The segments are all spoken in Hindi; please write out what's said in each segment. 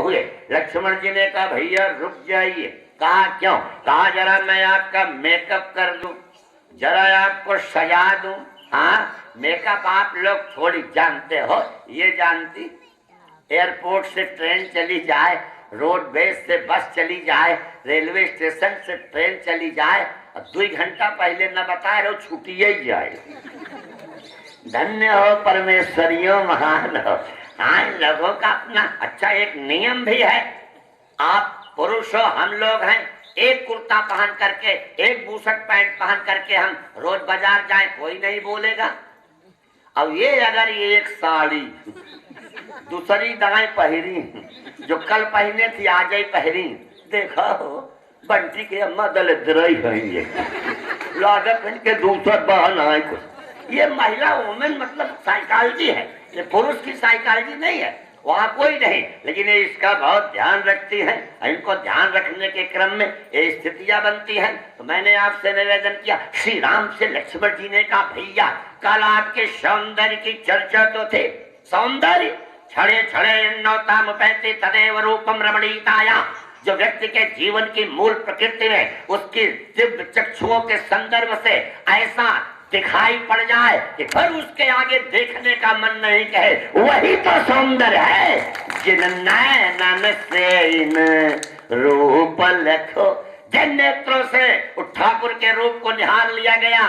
हुए। लक्ष्मण जी ने कहा भैया रुक जाइए। कहा क्यों? कहा जरा मैं आपका मेकअप कर दूं, जरा आपको सजा दूं। हाँ, मेकअप आप लोग थोड़ी जानते हो, ये जानती। एयरपोर्ट से ट्रेन चली जाए, रोडवेज से बस चली जाए, रेलवे स्टेशन से ट्रेन चली जाए, 2 घंटा पहले न बताए रहो छुट्टी ही जाए। धन्य हो परमेश्वरियों, महान हो। हाँ, लोगों का अपना अच्छा एक नियम भी है। आप पुरुष हो, हम लोग हैं, एक कुर्ता पहन करके, एक बूशर्ट पैंट पहन करके हम रोज बाजार जाए, कोई नहीं बोलेगा। अब ये अगर ये एक साड़ी दूसरी दाएं पहरी, जो कल पहने थी आज ही पहरी, देखा हो बंटी के अम्मा दलिद्रई है, ये लागत इनके दूसर बहन आए कुछ। ये महिला वुमेन मतलब साइकोलॉजी है, ये पुरुष की साइकोलॉजी नहीं है, वहाँ कोई नहीं। लेकिन ये इसका बहुत ध्यान रखती है। इनको ध्यान रखने के क्रम में ये स्थितियां बनती हैं। तो मैंने आपसे निवेदन किया, श्री राम से लक्ष्मण जी ने कहा भैया कल आपके सौंदर्य की चर्चा तो थे। सौंदर्य छड़े छड़े नौताम पैते तदेव रूपम रमणीताया। जो व्यक्ति के जीवन की मूल प्रकृति में उसकी दिव्य चक्षुओं के संदर्भ से ऐसा दिखाई पड़ जाए कि फिर उसके आगे देखने का मन नहीं कहे, वही तो सौंदर्य है। जिन नैनन से इन रूप लखो, जिन नेत्रों से उस ठाकुर के रूप को निहार लिया गया,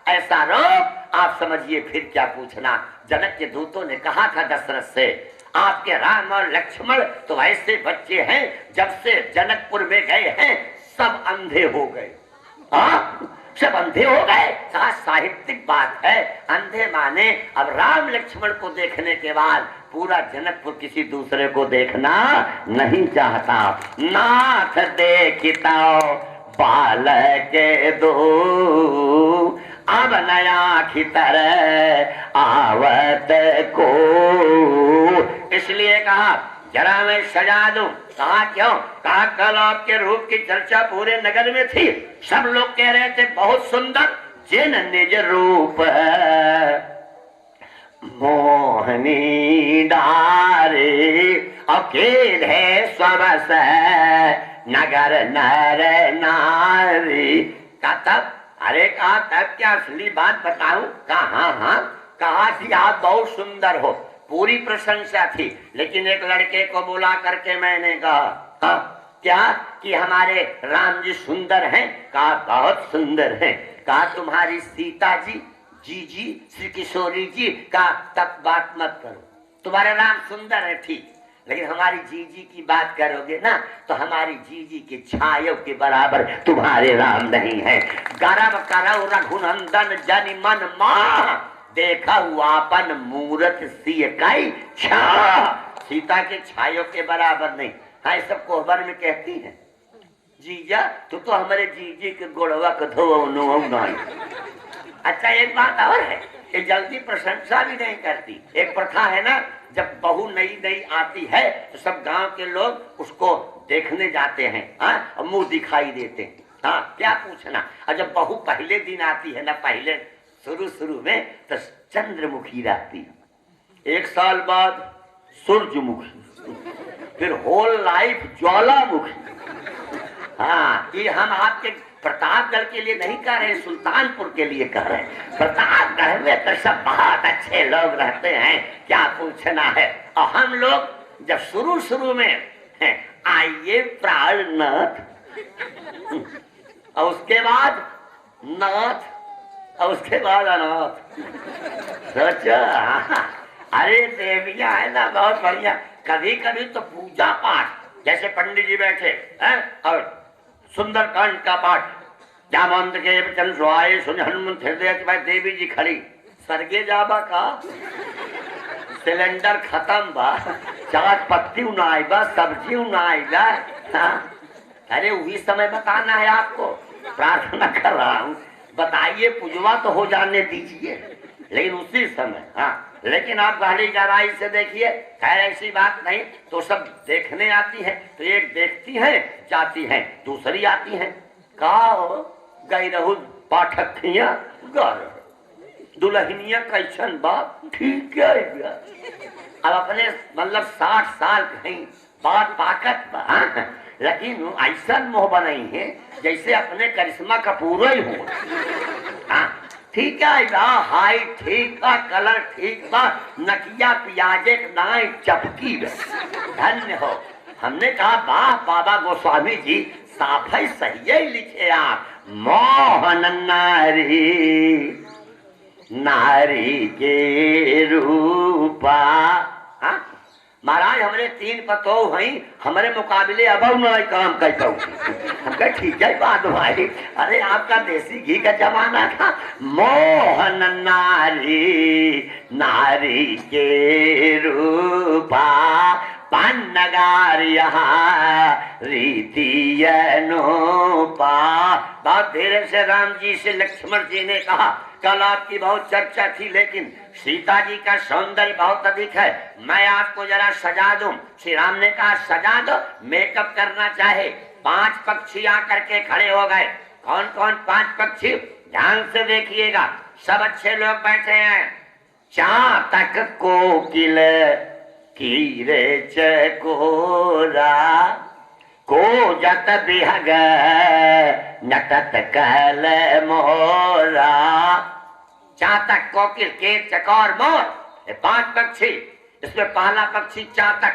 ऐसा रूप आप समझिए फिर क्या पूछना। जनक के दूतों ने कहा था दशरथ से, आपके राम और लक्ष्मण तो ऐसे बच्चे हैं जब से जनकपुर में गए हैं सब अंधे हो गए। हाँ, सब अंधे हो गए। साहित्यिक बात है, अंधे माने अब राम लक्ष्मण को देखने के बाद पूरा जनकपुर किसी दूसरे को देखना नहीं चाहता। नाथ देखता बाल के दो अब नया खितर आवत को, इसलिए कहा जरा मैं सजा दूं। कहा क्यों? कहा कल आपके रूप की चर्चा पूरे नगर में थी, सब लोग कह रहे थे बहुत सुंदर, जिन निज रूप मोहनी डारे, अकेल है स्वबस नगर नर नारी। का तब? अरे कहा तब क्या असली बात बताऊं? कहा हाँ, कहा कि आप बहुत सुंदर हो, पूरी प्रशंसा थी। लेकिन एक लड़के को बुला करके मैंने कहा हाँ क्या कि हमारे राम जी सुंदर हैं? कहा बहुत सुंदर हैं। कहा तुम्हारी सीता जी, जी श्री किशोरी जी का तब बात मत करो, तुम्हारे राम सुंदर है ठीक, लेकिन हमारी जीजी की बात करोगे ना तो हमारी जीजी के छायों के बराबर तुम्हारे राम नहीं है। गरब करौ रघुनंदन जन मन मां, देखा हुआपन मूरत सिय काई छा। सीता के छायों के बराबर नहीं। हाँ, सब कोहबर में कहती है जीजा तू तो हमारे जीजी के गोड़वा को धो नहीं। अच्छा एक बात और है, ये जल्दी प्रशंसा भी नहीं करती। एक प्रथा है ना, जब बहू नई नई आती है तो सब गांव के लोग उसको देखने जाते हैं, हाँ, और मुंह दिखाई देते हैं। हाँ, क्या पूछना। और जब बहू पहले दिन आती है ना, पहले शुरू में तो चंद्रमुखी रहती है, 1 साल बाद सूरजमुखी, फिर होल लाइफ ज्वालामुखी। हाँ, ये हम आपके प्रतापगढ़ के लिए नहीं कह रहे, सुल्तानपुर के लिए कह रहे हैं। प्रतापगढ़ में तो सब बहुत अच्छे लोग रहते हैं, क्या पूछना है। और हम लोग जब शुरू में आइए प्राणनाथ, और उसके बाद नाथ, और उसके बाद अनाथ। सोचो, अरे देवियां है ना बहुत बढ़िया। कभी कभी तो पूजा पाठ, जैसे पंडित जी बैठे हैं और सुंदरकांड का पाठ, जामंत के वचन सुहाए सुन हनुमंत हृदय, देवी जी खड़ी सरगे जाबा का सिलेंडर खत्म बा, चाट पत्ती उनाई बा, सब्जी उनाई बा। अरे वही समय बताना है आपको, प्रार्थना कर रहा हूँ, बताइए पूजवा तो हो जाने दीजिए, लेकिन उसी समय। हाँ, लेकिन आप गहरी गहराई से देखिए, खैर ऐसी बात नहीं, तो सब देखने आती है, तो एक देखती है जाती है, दूसरी आती है, का गई रहू पाठक दुल्हनिया कैसन बात ठीक है। अब अपने मतलब 60 साल कहीं बहुत ताकत बा, हाँ? लेकिन ऐसा मोह बनाई है जैसे अपने करिश्मा कपूर ही हो। हाँ, ठीक है बा, हाइट ठीक बा, कलर ठीक बा, नकिया पियाजे नाई चपकी बा। धन्य हो। हमने कहा वाह बाबा गोस्वामी जी साफ ही सही ही लिखे आप। मोहन नारी नारी के रूपा। हाँ? महाराज हमारे 3 पतो हैं, हमारे मुकाबले अब नहीं काम कर पाऊ। हम कहे ठीक है बात भाई, अरे आपका देसी घी का जमाना था। मोहन नारी नारी के रूपा पन्नगार यहाँ रीति अनूपा। बहुत धीरे से राम जी से लक्ष्मण जी ने कहा कल आपकी बहुत चर्चा थी, लेकिन सीता जी का सौंदर्य बहुत अधिक है, मैं आपको जरा सजा दूं। श्री राम ने कहा सजा दो, मेकअप करना चाहे। 5 पक्षी आकर के खड़े हो गए। कौन कौन 5 पक्षी? ध्यान से देखिएगा, सब अच्छे लोग बैठे हैं। चातक कोकिल कीरे चकोरा को जत बिहग नटत कल मोरा। चातक कोकिल कीर चकोर मोर, ये 5 पक्षी। इसमें पहला पक्षी चातक।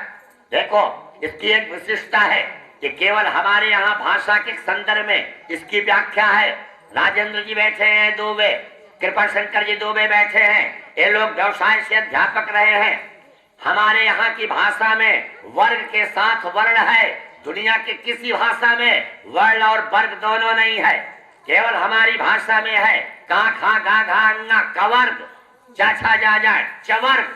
देखो इसकी एक विशिष्टता है कि केवल हमारे यहाँ भाषा के संदर्भ में इसकी व्याख्या है। राजेंद्र जी बैठे हैं दुबे, कृपा शंकर जी दुबे बैठे हैं, ये लोग व्यवसाय से अध्यापक रहे हैं। हमारे यहाँ की भाषा में वर्ग के साथ वर्ण है, दुनिया के किसी भाषा में वर्ण और वर्ग दोनों नहीं है, केवल हमारी भाषा में है। का खा गा घा ना कवर्ग, जा छा जा जा चवर्ग।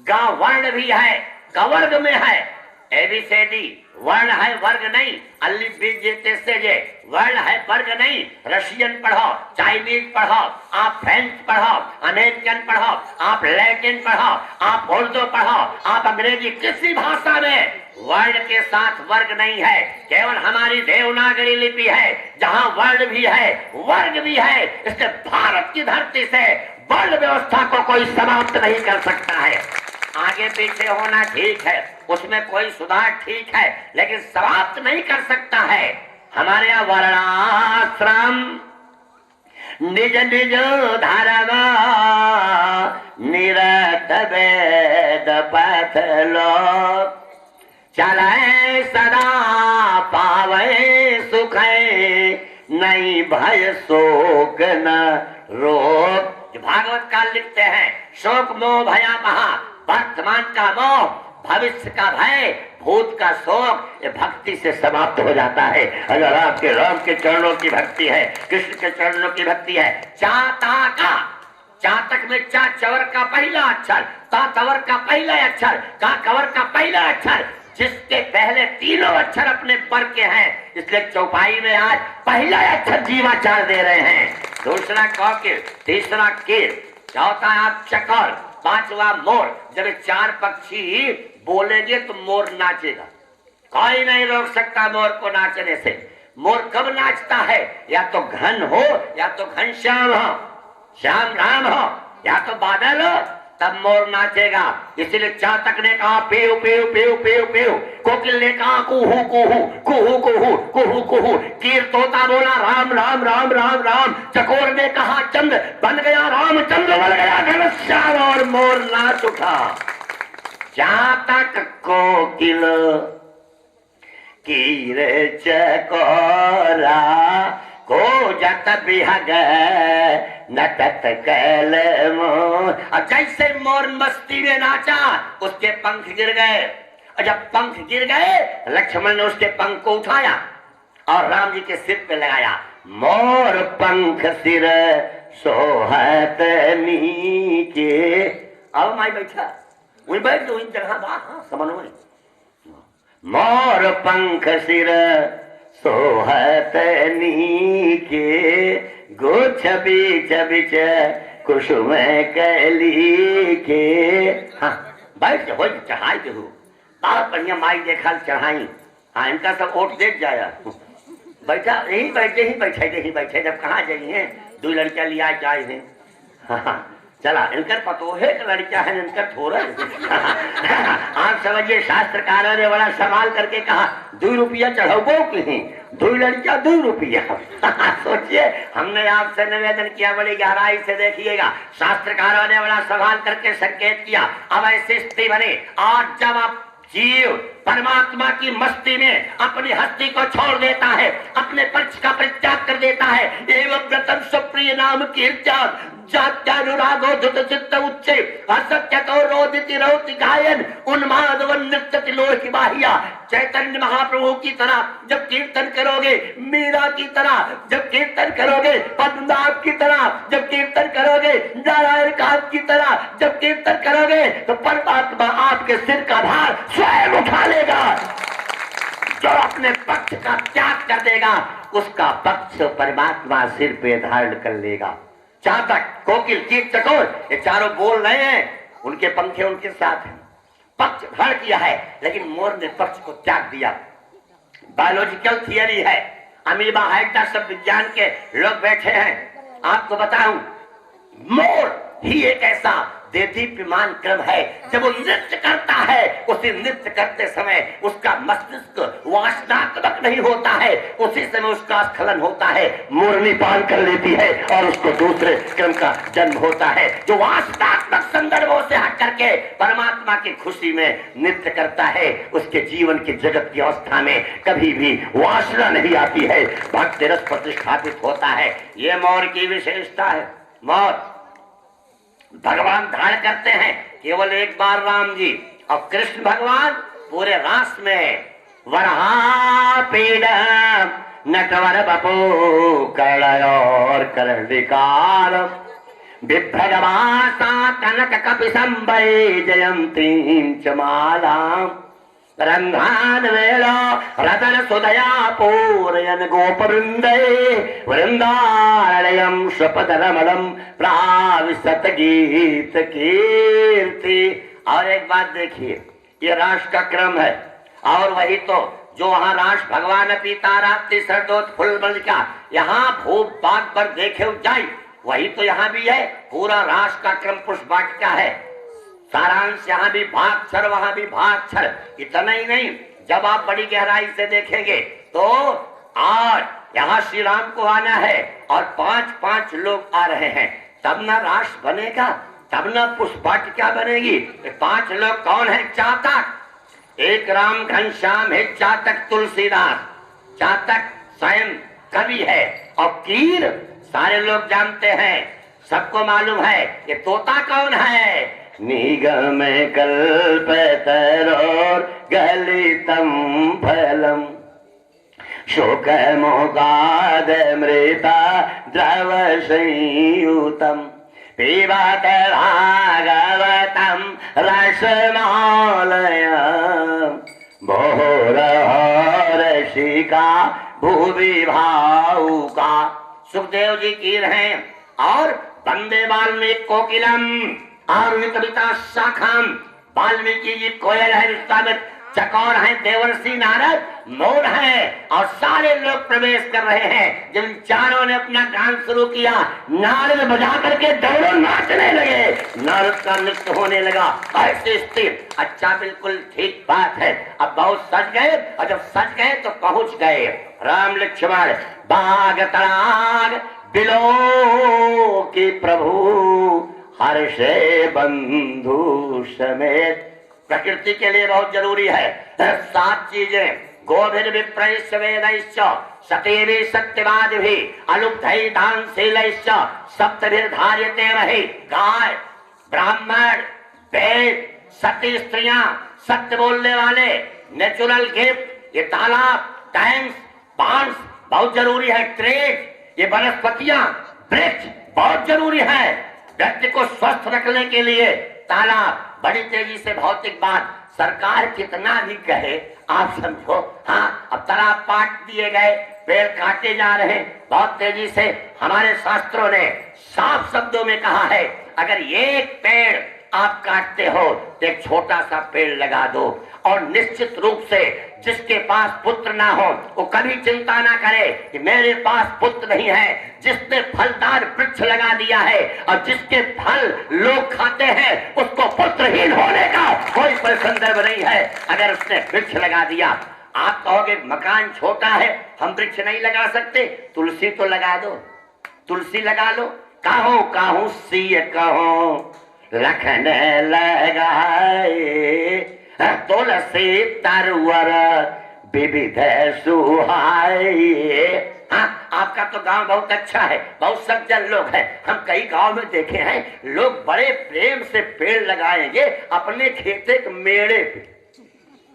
गा वर्ण भी है, कवर्ग में है। एबीसीडी वर्ण है, वर्ग नहीं। अलिफ बी जे ते से जे वर्ण है, वर्ग नहीं। रशियन पढ़ो, चाइनीज पढ़ो, आप फ्रेंच पढ़ो, अमेरिकन पढ़ो, आप लैटिन पढ़ो, आप उर्दू पढ़ो, आप अंग्रेजी, किसी भाषा में वर्ण के साथ वर्ग नहीं है। केवल हमारी देवनागरी लिपि है जहाँ वर्ण भी है वर्ग भी है। इसलिए भारत की धरती से वर्ण व्यवस्था को कोई समाप्त नहीं कर सकता है। आगे पीछे होना ठीक है, उसमें कोई सुधार ठीक है, लेकिन समाप्त नहीं कर सकता है। हमारे यहाँ वर्णाश्रम निज निज धर्म निरत वेद पथ लोक चले सदा पावे सुख नहीं भय शोक न रोग। भागवत काल लिखते हैं शोक मोह भया महा, वर्तमान का मोह, भविष्य का भय, भूत का शोक, ये भक्ति से समाप्त हो जाता है। अगर आपके राम के चरणों की भक्ति है, कृष्ण के चरणों की भक्ति है। चाता का, चातक में चा चवर का पहला अक्षर, ता तवर का पहला अक्षर, का कवर का पहला अक्षर, जिसके पहले तीनों अक्षर अपने पर के हैं, इसलिए चौपाई में आज पहला अक्षर जीवाचार दे रहे हैं। दूसरा कौकिल, तीसरा कीर, चौथा आप चकोर, पांचवा मोर। जब 4 पक्षी बोलेंगे तो मोर नाचेगा, कोई नहीं रोक सकता मोर को नाचने से। मोर कब नाचता है? या तो घन हो या तो घनश्याम हो, श्याम राम हो या तो बादल हो, तब मोर नाचेगा। इसलिए चातक ने कहा पेव पेव पेव पेव पेव, कोकिल ने कहा कुहू कुहू कुहू कुहू कुहू कुहू, कीर तोता बोला राम राम राम राम राम, चकोर ने कहा चंद्र बन गया राम, चंद्र बन गया घनश्याम, और मोर नाच उठा। चातक कोकिल कीर चकोरा को जत बिहग नटत कैल मोर। अब जैसे मोर मस्ती में नाचा उसके पंख गिर गए, और जब पंख गिर गए लक्ष्मण ने उसके पंख को उठाया और राम जी के सिर पे लगाया। मोर पंख सिर सोहत नीके। अब माई बैठा, वही बैठ दो, इन जगह हाँ समझ में। मोर पंख सिर सोहत नीके, गुच्छ बीच बीच कुसुम कैली के। हाँ बैठ हो चढ़ाई के हो, बहुत बढ़िया माई देखा चढ़ाई। हाँ इनका सब वोट देख जाया। बैठा यही बैठे ही बैठे यही बैठे, जब कहाँ जाइए 2 लड़कियां लिया जाए हैं। हाँ चला इनकर पतो है कि लड़कियां हैं इनकर थोड़ा आप समझिए शास्त्रकारों ने बड़ा सवाल करके कहा 2 रुपया चढ़ाओ की 2 लड़कियां 2 रुपया सोचिए हमने आपसे निवेदन किया बड़ी गहराई से देखिएगा शास्त्रकारों ने बड़ा सवाल करके संकेत किया अब ऐसी स्थिति बने और जब आप जीव परमात्मा की मस्ती में अपनी हस्ती को छोड़ देता है अपने पक्ष का परित्याग कर देता है एवं व्रतम सुप्रिय नाम कीर्त्या जात्यानुरागो धुत चित्त उच्चे असत्यतो रोदिति रोति गायन उन्माद व नृत्यति लोह बाहिया चैतन्य महाप्रभु की तरह जब कीर्तन करोगे मीरा की तरह जब कीर्तन करोगे पद्मनाभ की तरह जब कीर्तन करोगे नारायण कांत की तरह जब कीर्तन करोगे तो परमात्मा आपके सिर का भार स्वयं उठा लेगा जो अपने पक्ष का त्याग कर देगा उसका पक्ष परमात्मा सिर पे धारण कर लेगा चातक कोकिल कीट चकोर ये चारों बोल रहे हैं उनके पंखे उनके साथ हैं पक्ष धारण किया है लेकिन मोर ने पक्ष को त्याग दिया बायोलॉजिकल थियरी है अमीबा हाइड्रा सब विज्ञान के लोग बैठे हैं आपको बताऊं मोर ही एक ऐसा देदीप्यमान क्रम है जब वो नृत्य करता है उसे नृत्य करते समय उसका मस्तिष्क वासनात्मक नहीं होता है उसी समय उसका स्खलन होता है मोरनी पान कर लेती है और उसको दूसरे क्रम का जन्म होता है जो वासनात्मक संदर्भों से हट करके परमात्मा की खुशी में नृत्य करता है उसके जीवन की जगत की अवस्था में कभी भी वासना नहीं आती है भक्ति रस प्रतिष्ठापित होता है ये मोर की विशेषता है मोर भगवान धारण करते हैं केवल एक बार राम जी और कृष्ण भगवान पूरे रास में वरहा पीड़ नटवर बपो कलयोर कर्णिकार विभ्रजवासा कनक कपि संभय जयंती च माला रंगान वेलो रतन सुदया पूरयन गोप वृंदे वृंदारण्यम स्वपदरमणम प्राविशत गीत कीर्ति। और एक बात देखिए ये रास का क्रम है और वही तो जो वहां रास भगवान पीता रात्रि सरदोत फुल का यहाँ भूप बाग पर देखे जाए वही तो यहाँ भी है पूरा रास का क्रम पुष्प वाटिका है सारांश यहाँ भी भागछर वहां भी भागछर इतना ही नहीं जब आप बड़ी गहराई से देखेंगे तो आज यहाँ श्री राम को आना है और 5-5 लोग आ रहे हैं तब ना रास बनेगा तब ना पुष्प वाटिका बनेगी 5 लोग कौन है चातक एक राम घनश्याम है चातक तुलसीदास चातक स्वयं कवि है और कीर सारे लोग जानते हैं सबको मालूम है ये तोता कौन है निगम कल्पतरोर गलितम फलम शोक मोगाद मृता द्रव संयुतम पिबत भागवतम रसमालयम भोरशिका भूवि भावुका सुखदेव जी कीर हैं और वंदे वाल्मीकि कोकिलम और कविता शाखाम वाल्मीकि जी कोयल है विश्वामित्र चकोर है देवर्षि नारद मोर है और सारे लोग प्रवेश कर रहे हैं जब चारों ने अपना गान शुरू किया नारद बजा करके दोनों नाचने लगे नारद का नृत्य होने लगा ऐसी स्थिति अच्छा बिल्कुल ठीक बात है अब बहुत सज गए और जब सज गए तो पहुंच गए राम लक्ष्मण बाग तड़ाग बिलो की प्रभु हर्षे बंधु समेत प्रकृति के लिए बहुत जरूरी है 7 चीजें गोभिर विप्रैश्च वेदैश्च सतेभिः सत्यवादिभिः अलुब्धैः दानशीलैश्च सप्तभिर्धार्यते महि गाय ब्राह्मण वेद सती स्त्रियां सत्य बोलने वाले नेचुरल गिफ्ट ये तालाब टैंक्स बांस बहुत जरूरी है ट्रेड ये वनस्पतियां वृक्ष बहुत जरूरी है व्यक्ति को स्वस्थ रखने के लिए तालाब बड़ी तेजी से भौतिक बात सरकार कितना भी कहे आप समझो हाँ अब तालाब काट दिए गए पेड़ काटे जा रहे बहुत तेजी से हमारे शास्त्रों ने साफ शब्दों में कहा है अगर एक पेड़ आप काटते हो तो एक छोटा सा पेड़ लगा दो, और निश्चित रूप से जिसके पास पुत्र ना हो वो कभी चिंता ना करे कि मेरे पास पुत्र नहीं है। जिसने फलदार वृक्ष लगा दिया है और जिसके फल लोग खाते हैं उसको पुत्रहीन होने का कोई संदर्भ नहीं है अगर उसने वृक्ष लगा दिया। आप कहोगे मकान छोटा है हम वृक्ष नहीं लगा सकते, तुलसी तो लगा दो, तुलसी लगा लो। काहू काहू सी कहो लखन लगाए, तुलसी तरवर विविध सुहाए। हाँ, आपका तो गांव बहुत अच्छा है, बहुत सज्जन लोग हैं। हम कई गांव में देखे हैं लोग बड़े प्रेम से पेड़ लगाएंगे अपने खेते के मेड़े पे,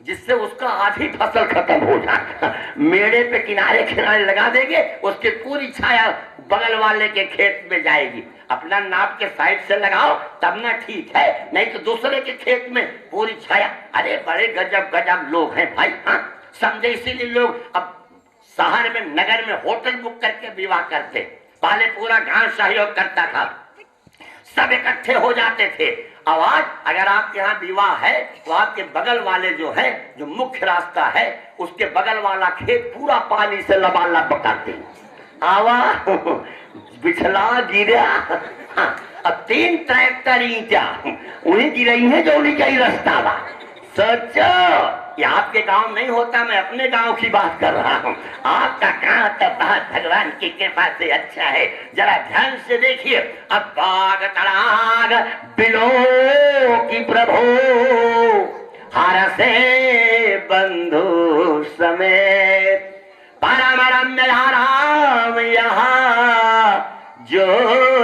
जिससे उसका आधी फसल खत्म हो जाए। मेड़े पे किनारे किनारे लगा देंगे, उसकी पूरी छाया बगल वाले के खेत में जाएगी। अपना नाप के साइड से लगाओ तब ना ठीक है, नहीं तो दूसरे के खेत में पूरी छाया। अरे बड़े गजब गजब लोग हैं भाई। हाँ, समझे, इसीलिए लोग अब शहर में नगर में होटल बुक करके विवाह करते। पहले पूरा गांव सहयोग करता था, सब इकट्ठे हो जाते थे। अब आज अगर आपके यहाँ विवाह है तो आपके बगल वाले जो है, जो मुख्य रास्ता है उसके बगल वाला खेत पूरा पानी से लबालब करते। आवा बिछला गिरा। हाँ, अब 3 ट्रैक्टर ईंटा उन्हीं की रही है जो उन्हीं का ही रास्ता बा। सोचो ये आपके गांव नहीं होता, मैं अपने गांव की बात कर रहा हूँ। आपका गांव तो बहुत भगवान की कृपा से अच्छा है। जरा ध्यान से देखिए, अब बाग तड़ाग बिलो की प्रभु हर से बंधु समेत परम रम्य राम यहाँ जो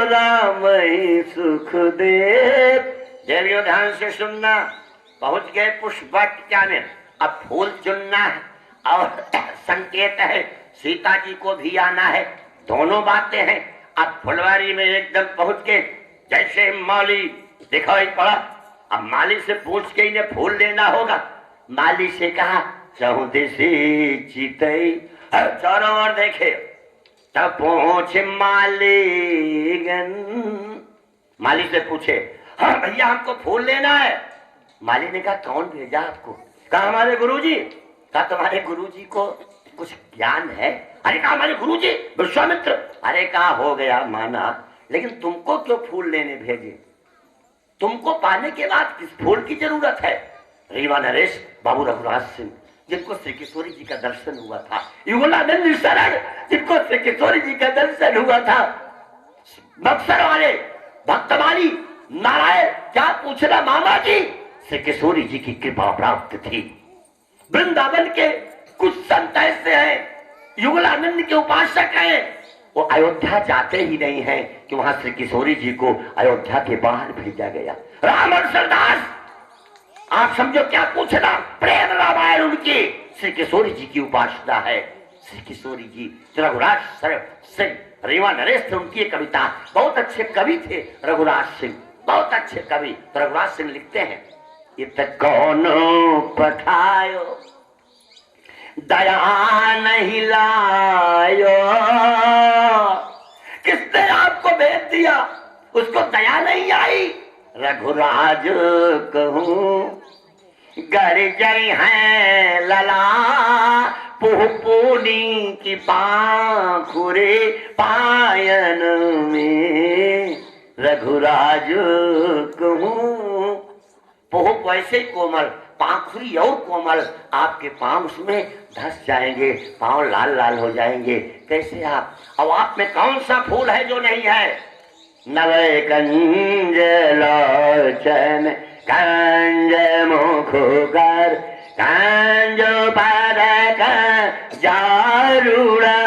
राम ही सुख दे। देवियों ध्यान से सुनना, पहुंच गए पुष्प वाटिका में। अब फूल चुनना है और संकेत है सीता जी को भी आना है, दोनों बातें हैं। अब फुलवारी में एकदम पहुंच के जैसे माली दिखाई पड़ा, अब माली से पूछ के इन्हें फूल लेना होगा। माली से कहा चौदेसी चितई, चारों ओर देखे तब पहुंच मालीगन। माली से पूछे हाँ भैया हमको फूल लेना है। माली ने कहा कौन भेजा आपको? कहा हमारे गुरुजी। कहा तुम्हारे गुरुजी को कुछ ज्ञान है? अरे कहा हमारे गुरुजी विश्वामित्र। अरे कहा हो गया माना, लेकिन तुमको क्यों फूल लेने भेजे? तुमको पाने के बाद किस फूल की जरूरत है? रीवा नरेश बाबू रघुराज सिंह जिनको श्री किशोरी जी का दर्शन हुआ था, युगलानंद शरण जिनको श्री किशोरी जी का दर्शन हुआ था, बक्सर वाले भक्तमाली नारायण क्या पूछना मामा जी, श्री किशोरी जी की कृपा प्राप्त थी। वृंदावन के कुछ संत ऐसे हैं युगलानंद के उपासक हैं, वो अयोध्या जाते ही नहीं है कि वहां श्री किशोरी जी को अयोध्या के बाहर भेजा गया। रामहर्षण दास आप समझो क्या पूछना, प्रेम रामायण उनकी श्री किशोरी जी की उपासना है। श्री किशोरी जी रघुराज सिंह रीवा नरेश थे, उनकी कविता, बहुत अच्छे कवि थे रघुराज सिंह, बहुत अच्छे कवि। रघुराज सिंह लिखते हैं इत कौन पठायो दया नहीं लायो, किसने आपको भेज दिया उसको दया नहीं आई। रघुराज कहूं गर जय है लला पुहपुनी की पाखुरे पायन में। रघुराज कहूं पोहप वैसे कोमल, पाखुरी और कोमल, आपके पांव उसमें धस जाएंगे, पांव लाल लाल हो जाएंगे। कैसे आप? अब आप में कौन सा फूल है जो नहीं है? नवय कंज लोचन कंज मुखकर कंज पादक जारूड़ा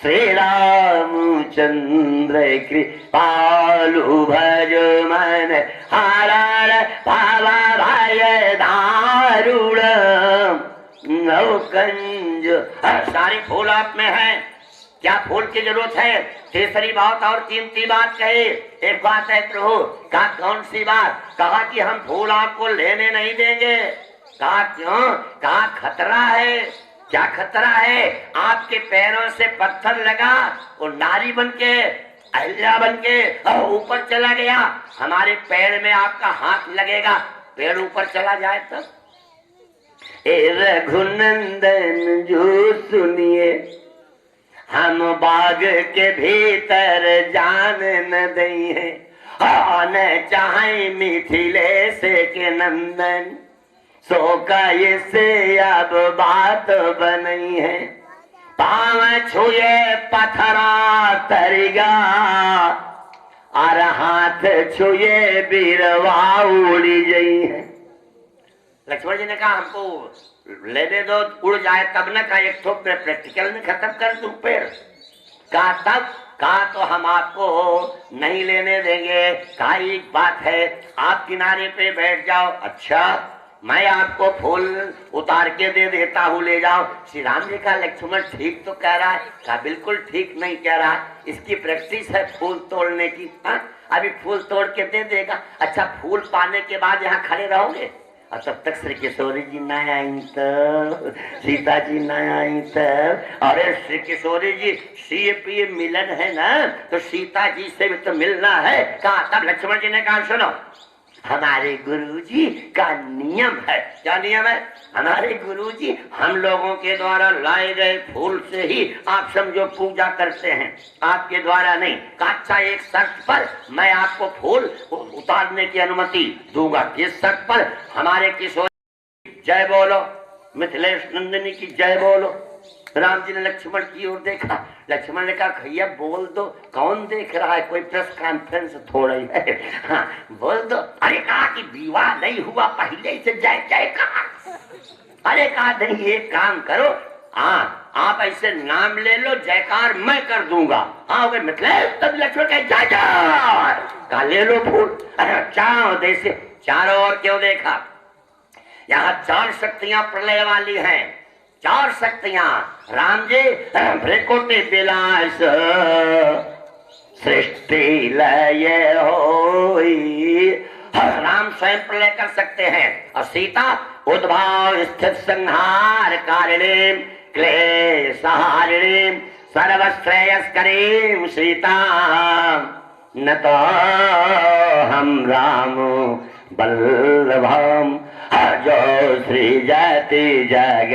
श्री रामचंद्र कृपालु भज मन हारार भावा भाय दारुण नव कंज। सारे फूल आप में है, क्या फूल की जरूरत है? तीसरी बात और कीमती बात कही। एक बात है प्रभु, कहा कौन सी बात? कहा कि हम फूल आपको लेने नहीं देंगे। कहा क्यों? कहा खतरा है। क्या खतरा है? आपके पैरों से पत्थर लगा, वो नारी बन के अहिल्या बन के ऊपर चला गया, हमारे पैर में आपका हाथ लगेगा, पेड़ ऊपर चला जाए तब। ए रघुनंदन जो सुनिए, हम बाग के भीतर जान न दई न चाहे मिथिलेश के नंदन, सो का से अब बात बनी है। पाँव छुए पथरा तरिगा, और हाथ छुए बीरवा उड़ी गई है। लक्ष्मण जी ने कहा हमको लेने दो, उड़ जाए तब न, का एक थोप प्रैक्टिकल में खत्म कर दूं पेड़। कहा तब, कहा तो हम आपको नहीं लेने देंगे। कहा एक बात है, आप किनारे पे बैठ जाओ। अच्छा, मैं आपको फूल उतार के दे देता हूँ, ले जाओ। श्री राम जी का लक्ष्मण ठीक तो कह रहा है। कहा बिल्कुल ठीक नहीं कह रहा है, इसकी प्रैक्टिस है फूल तोड़ने की। हाँ, अभी फूल तोड़ के दे देगा। अच्छा, फूल पाने के बाद यहाँ खड़े रहोगे, और तब तक श्री किशोरी जी न आई तब, सीता जी न आई तब। अरे श्री किशोरी जी सी पी मिलन है ना, तो सीता जी से भी तो मिलना है। कहा तब लक्ष्मण जी ने कहा सुनो, हमारे गुरुजी का नियम है। क्या नियम है? हमारे गुरुजी हम लोगों के द्वारा लाए गए फूल से ही आप समझो पूजा करते हैं, आपके द्वारा नहीं। अच्छा, एक शर्त पर मैं आपको फूल उतारने की अनुमति दूंगा। किस शर्त पर? हमारे किशोर जय बोलो, मिथिलेश नंदिनी की जय बोलो। राम जी ने लक्ष्मण की ओर देखा, लक्ष्मण ने कहा भैया बोल दो। कौन देख रहा है? कोई प्रेस कॉन्फ्रेंस थोड़ा ही है। हाँ, बोल दो। अरे कहा कि विवाह नहीं हुआ पहले से जय जय कहा। अरे कहा नहीं, एक काम करो, हाँ आप ऐसे नाम ले लो, जयकार मैं कर दूंगा। हाँ वे मिथिलेश, तब लक्ष्मण कहे जय जय। कहा ले लो फूल। चारों देश से चारों ओर क्यों देखा? यहाँ 4 शक्तियां प्रलय वाली हैं। 4 शक्तियां। राम जी भ्रिकुटी विलास सृष्टि लय होई, राम स्वयं प्रलय कर सकते हैं। और सीता उद्भव स्थित संहार कारिणी क्लेशहारिणी सर्वश्रेयस्करीं सीता, न तो हम राम बल्लभम जो सृजति जग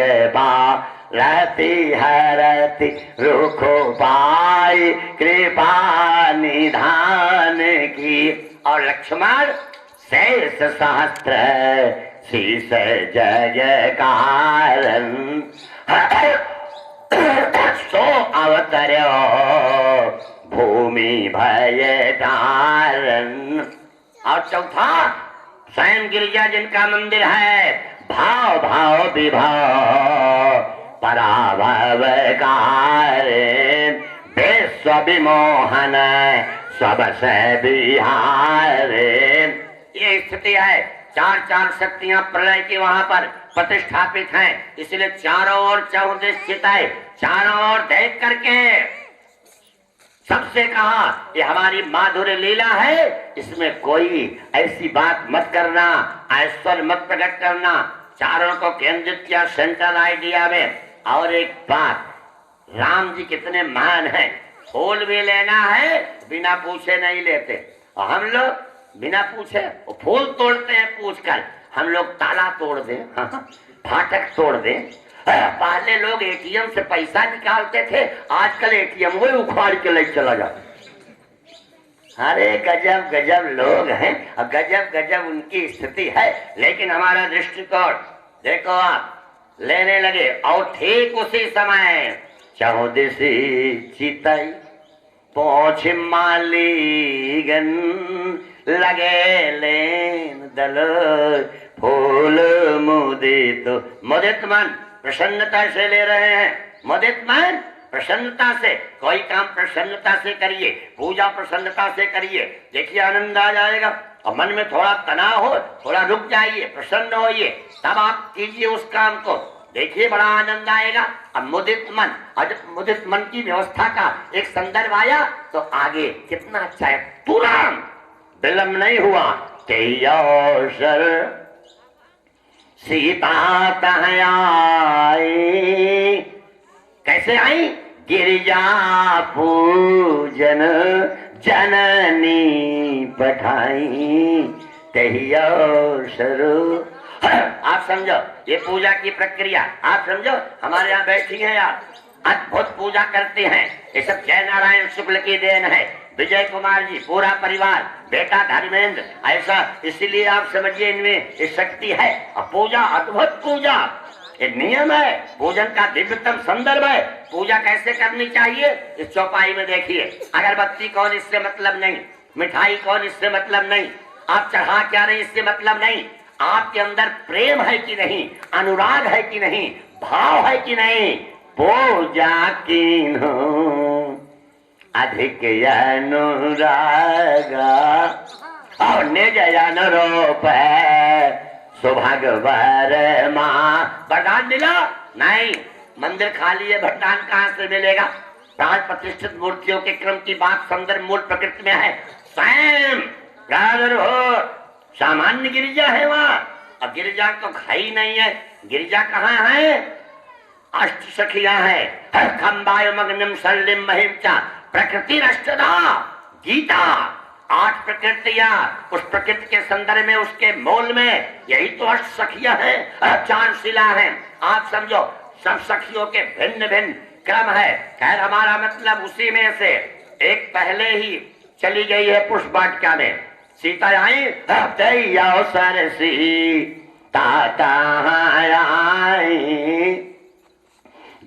रहती हरति रुखो पाई कृपा निधान की। और लक्ष्मण शेष सहस्त्र शीश जग कारण, सो अवतर्यो भूमि भय कारण। और चौथा, स्वयं गिरिजा जिनका मंदिर है, भाव भाव विभाव पराभव कारण, विश्व विमोहन सबसे बिहारे। ये स्थिति है। 4 शक्तियां प्रलय की वहां पर प्रतिष्ठापित हैं, इसलिए चारों ओर चहुदिश है। चारों ओर देख करके सबसे कहा ये हमारी माधुर्य लीला है, इसमें कोई ऐसी बात मत करना, ऐश्वर्य मत प्रकट करना। चारों को केंद्रित किया सेंट्रल आइडिया में। और एक बात, राम जी कितने महान हैं। फूल भी लेना है बिना पूछे नहीं लेते, और हम लोग बिना पूछे फूल तोड़ते हैं पूछकर। हम लोग ताला तोड़ दें, फाटक तोड़ दें। पहले लोग एटीएम से पैसा निकालते थे, आजकल एटीएम वो उखाड़ के ले चला जाता। अरे गजब गजब लोग हैं, और गजब गजब उनकी स्थिति है। लेकिन हमारा दृष्टिकोण देखो, आप लेने लगे और ठीक उसी समय चौदिशी चितई पहुंच मालीगन लगे लेन दल फूल मुदित। मुदित मन प्रसन्नता से ले रहे हैं। मुदित मन प्रसन्नता से, कोई काम प्रसन्नता से करिए, पूजा प्रसन्नता से करिए, देखिए आनंद आ जाएगा। और मन में थोड़ा तनाव हो, थोड़ा रुक जाइए, प्रसन्न होइए, तब आप कीजिए उस काम को, देखिए बड़ा आनंद आएगा। अब मुदित मन, और जब मुदित मन की व्यवस्था का एक संदर्भ आया तो आगे कितना अच्छा है। तुरंत विलंब नहीं हुआ, तेयौसर सीता तहाँ आई। कैसे आई? गिरिजा पूजन जननी पठाई तही अवसर। आप समझो ये पूजा की प्रक्रिया, आप समझो हमारे यहाँ बैठी है यार, अद्भुत पूजा करते हैं। ये सब जय नारायण शुक्ल की देन है। विजय कुमार जी, पूरा परिवार, बेटा धर्मेंद्र, ऐसा इसीलिए आप समझिए इनमें ये शक्ति है। और पूजा अद्भुत पूजा, ये नियम है, पूजन का दिव्यतम संदर्भ है। पूजा कैसे करनी चाहिए इस चौपाई में देखिए। अगरबत्ती कौन, इससे मतलब नहीं। मिठाई कौन, इससे मतलब नहीं। आप चढ़ा क्या रहे, इससे मतलब नहीं। आपके अंदर प्रेम है कि नहीं, अनुराग है कि नहीं, भाव है कि नहीं। पूजा कीन्हो अधिक अनुरागा और निज अनुरूप सौभाग्यवर मां। वरदान मिला नहीं, मंदिर खाली है, वरदान कहां से मिलेगा। प्राण प्रतिष्ठित मूर्तियों के क्रम की बात संदर्भ मूल प्रकृति में है। स्वयं हो सामान्य गिरिजा है वहां, और गिरिजा तो खाई नहीं है। गिरिजा कहाँ है, अष्ट सखियां है। खम्बाय मग्नम शल्यम महिमचा प्रकृति अष्टधा गीता। 8 प्रकृतियां, उस प्रकृति के संदर्भ में, उसके मूल में यही तो अष्ट सखियां हैं, 4 शिला हैं। आप समझो सब सखियों के भिन्न भिन्न क्रम है। खैर हमारा मतलब उसी में से एक पहले ही चली गई है पुष्प वाटिका में। सीता आई अवसर सीता आई,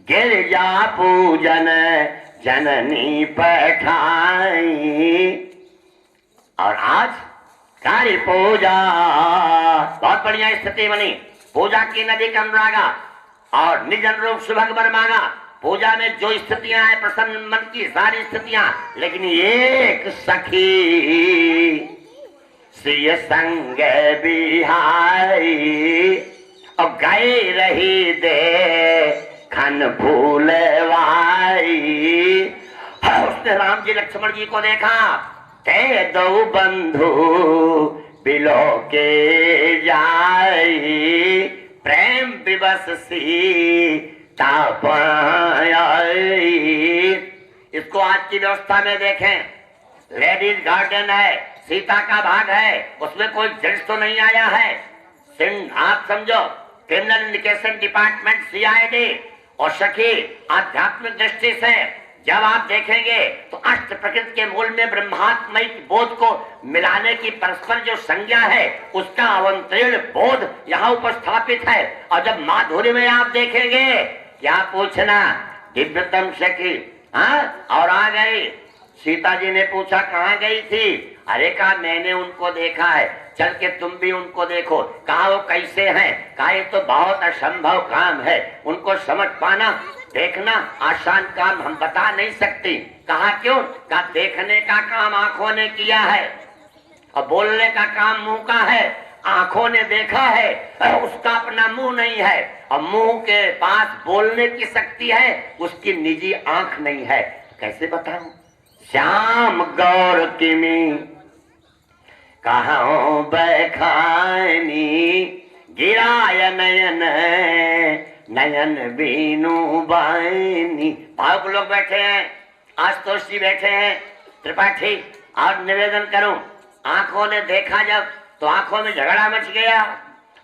गिरजा पूजन जननी पठाई। और आज कार्य पूजा, बहुत बढ़िया स्थिति बनी। पूजा की नदी का अनुरागा और निज अनुरूप सुभग मांगा। पूजा में जो स्थितियां हैं प्रसन्न मन की सारी स्थितियां, लेकिन एक सखी सिय संग बिहाई और गए रही दे खन फूलवाई। उसने राम जी लक्ष्मण जी को देखा, ते दो बंधु बिलो के जाई, प्रेम विवश सी तापाई। इसको आज की व्यवस्था में देखें, लेडीज गार्डन है, सीता का भाग है, उसमें कोई जज तो नहीं आया है। आप समझो क्रिमिनल इन्वेस्टिगेशन डिपार्टमेंट सीआईडी और सखी आध्यात्मिक दृष्टि से जब आप देखेंगे तो अष्ट प्रकृति के मूल में ब्रह्मात्मय बोध को मिलाने की परस्पर जो संज्ञा है, उसका अवंतीर्ण बोध यहाँ उपस्थापित है। और जब माधुर्य में आप देखेंगे, क्या पूछना, दिव्यतम सखी और आ गई। सीता जी ने पूछा कहाँ गई थी। अरे कहा मैंने उनको देखा है, चल के तुम भी उनको देखो। कहा वो कैसे हैं। कहा ये तो बहुत असंभव काम है, उनको समझ पाना देखना आसान काम हम बता नहीं सकती। कहा क्यों। कहा देखने का काम आंखों ने किया है और बोलने का काम मुंह का है। आंखों ने देखा है, उसका अपना मुंह नहीं है, और मुंह के पास बोलने की शक्ति है, उसकी निजी आंख नहीं है। कैसे बताऊं। श्याम गौर किमी कहां बैखानी, गिराय नयन नयन बीनू बानी। भावुक लोग बैठे हैं, आशुतोष जी बैठे हैं, त्रिपाठी। और निवेदन करूं, आंखों ने देखा जब तो आंखों में झगड़ा मच गया।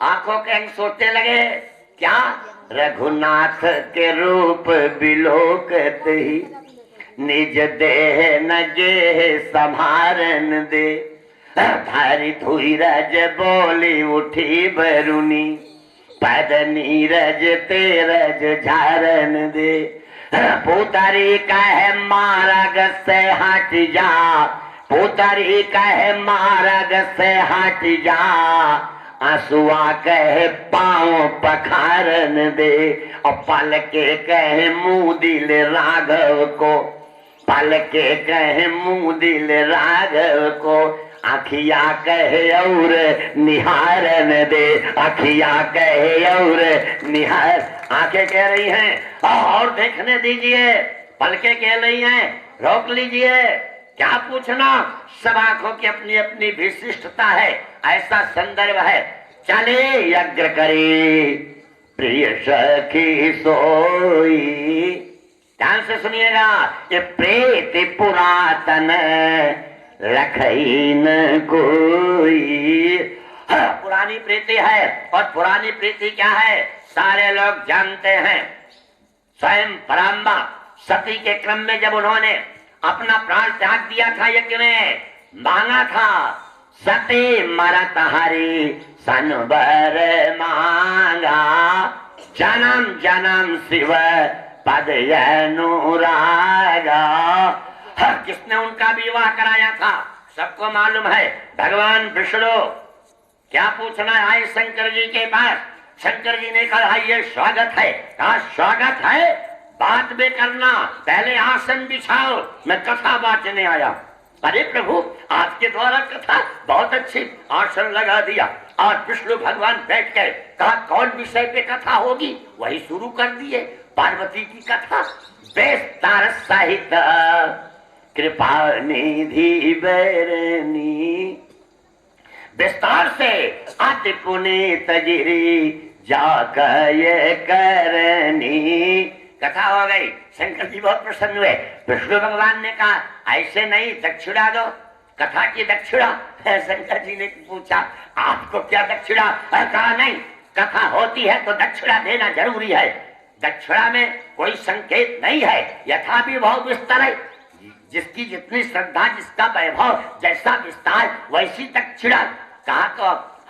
आंखों के अंग सोचने लगे, क्या रघुनाथ के रूप बिलोकत ही, निज देह न गे संभारन दे, धारी धुईरज बोली उठी बरुनी, पद नीरज तेरज झारन दे, पुतरी कहे मार्ग से हट जा, पुतरी कहे मार्ग से हट जा, आंसुआ कहे पाँव पखारन दे, और पल के कहे मुँह दिल राघव को, पल के कहे मुँह दिल राघव को, आखिया कहे और निहारन दे, आखिया कहे और निहार। आंखें कह रही हैं और देखने दीजिए, पलकें कह रही हैं रोक लीजिए। क्या पूछना, सब आंखों की अपनी अपनी विशिष्टता है, ऐसा संदर्भ है। चले यज्ञ करे प्रिय सखी सोई, ध्यान से सुनिएगा, ये प्रीति पुरातन लखई न कोई। पुरानी प्रीति है, और पुरानी प्रीति क्या है सारे लोग जानते हैं। स्वयं पराम्बा सती के क्रम में जब उन्होंने अपना प्राण त्याग दिया था, यज्ञ में मांगा था, सती मरत हरि सनबर मांगा, जन्म जन्म शिव पद अनुरागा। किसने उनका विवाह कराया था सबको मालूम है, भगवान विष्णु। क्या पूछना आए शंकर जी के पास? शंकर जी ने कहा ये स्वागत है। कहा स्वागत है, बात में करना, पहले आसन बिछाओ, मैं कथा बांटने आया। अरे प्रभु आपके द्वारा कथा बहुत अच्छी, आसन लगा दिया और विष्णु भगवान बैठ गए। कहा कौन विषय पे कथा होगी? वही शुरू कर दिए, पार्वती की कथा। विस्तार सहित कृपा निधि बैरनी, विस्तार से अति पुनीत गिरी जाकर करनी। कथा हो गई, शंकर जी बहुत प्रसन्न हुए। विष्णु भगवान ने कहा ऐसे नहीं, दक्षिणा दो, कथा की दक्षिणा। शंकर जी ने पूछा आपको क्या दक्षिणा? कहा नहीं, कथा होती है तो दक्षिणा देना जरूरी है, दक्षिणा में कोई संकेत नहीं है, यथा भी भाव विस्तार है, जिसकी जितनी श्रद्धा, जिसका वैभव, जैसा विस्तार वैसी दक्षिणा। कहा तो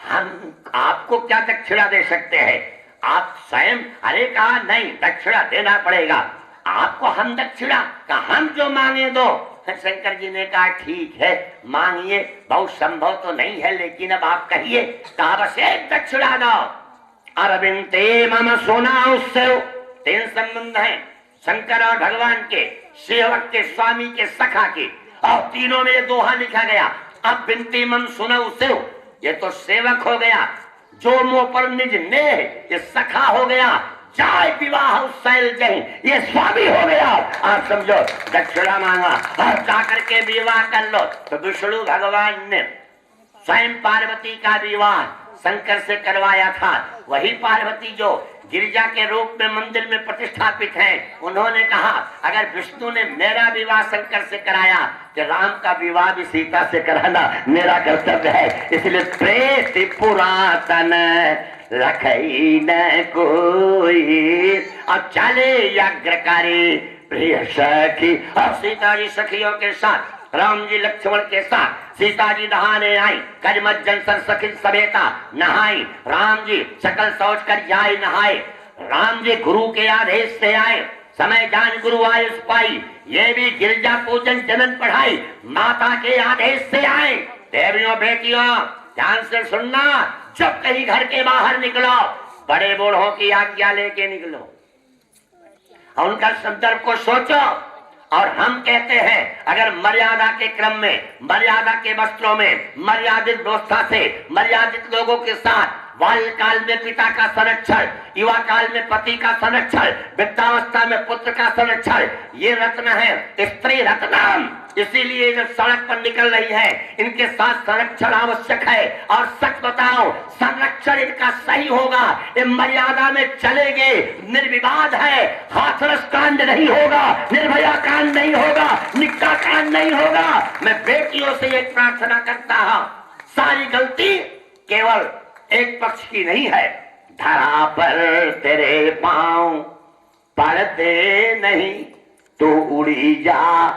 हम आपको क्या दक्षिणा दे सकते हैं, आप स्वयं। अरे कहा नहीं, दक्षिणा देना पड़ेगा आपको, हम दक्षिणा का हम जो मांगे दो। शंकर जी ने कहा ठीक है मांगिए, बहुत संभव तो नहीं है लेकिन अब आप कहिए। कहा बस एक दक्षिणा दो। अरविंदे मम सुना उससे, तीन संबंध हैं शंकर और भगवान के, सेवक के, स्वामी के, सखा के, और तीनों में दोहा लिखा गया। अब बिनती मन सुना उससे, ये तो सेवक हो गया, जो मुंह पर निज ने, ये सखा हो गया, जाय विवाह शैल जय, ये स्वामी हो गया। आप समझो दक्षिणा मांगा और जाकर के विवाह कर लो। तो विष्णु भगवान ने स्वयं पार्वती का विवाह शंकर से करवाया था। वही पार्वती जो गिरिजा के रूप में मंदिर में प्रतिष्ठापित हैं, उन्होंने कहा अगर विष्णु ने मेरा विवाह शंकर से कराया तो राम का विवाह भी सीता से कराना मेरा कर्तव्य है। इसलिए प्रीति पुरातन लखई न कोई। अब चले यज्ञकारी प्रिय सखी, और सीता जी सखियों के साथ, राम जी लक्ष्मण के साथ सीता जी नहाने आई, कजमज्जन सर सखी समेता नहाई। राम जी सकल सोच कर जाए नहाए, राम जी गुरु के आदेश से आए, समय जान गुरु आयुष पाई। ये भी गिरजा पूजन जनन पढ़ाई माता के आदेश से आए। देवियों बेटियों ध्यान से सुनना, जब कहीं घर के बाहर निकलो बड़े बूढ़ों की आज्ञा लेके निकलो, उनका संदर्भ को सोचो। और हम कहते हैं अगर मर्यादा के क्रम में, मर्यादा के वस्त्रों में, मर्यादित व्यवस्था से, मर्यादित लोगों के साथ, बाल्य काल में पिता का संरक्षण, युवा काल में पति का संरक्षण, वृद्धावस्था में पुत्र का संरक्षण, ये रत्न है, स्त्री रत्नम। इसीलिए जब सड़क पर निकल रही है इनके साथ संरक्षण आवश्यक है। और सच बताओ संरक्षण इनका सही होगा, ये मर्यादा में चलेंगे, निर्विवाद है, हाथरस कांड नहीं होगा, निर्भया कांड नहीं होगा, निक्का कांड नहीं होगा। मैं बेटियों से एक प्रार्थना करता हूं, सारी गलती केवल एक पक्ष की नहीं है। धरा पर तेरे पांव पड़ते नहीं, तू उड़ी जा